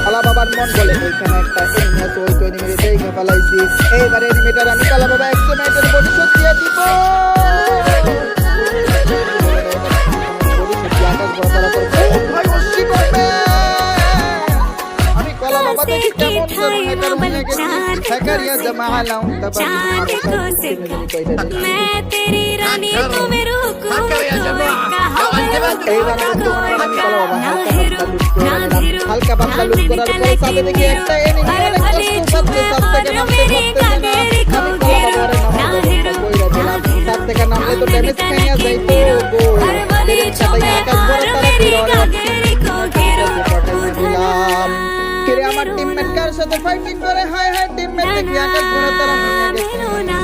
কালা বাবার মন বলে ওইখানে একটা এনিমি আছে, ওই তো এনিমি দেখে ফেলাইছি। এইবার এনিমিটার আমি কালা বাবা 100 মিনিটের প্রতিশোধ দিয়ে দিব। ভাই অস্বী করবে। আমি কালা বাবা দেখি কেমন এটার মনে গেছি ফেকারিয়া জমা আলাম তারপর হালকা পাতলা লুক করার পরে সাথে দেখি একটা এনিমি অনেক কষ্ট পাচ্ছে। সাত থেকে নামলে তো ড্যামেজ খাইয়া যাইতো গো। আমার টিমমেট কার সাথে ফাইটিং করে, হায় হায় টিমমেট দেখি আকাশ ভরা তারা হয়ে গেছে।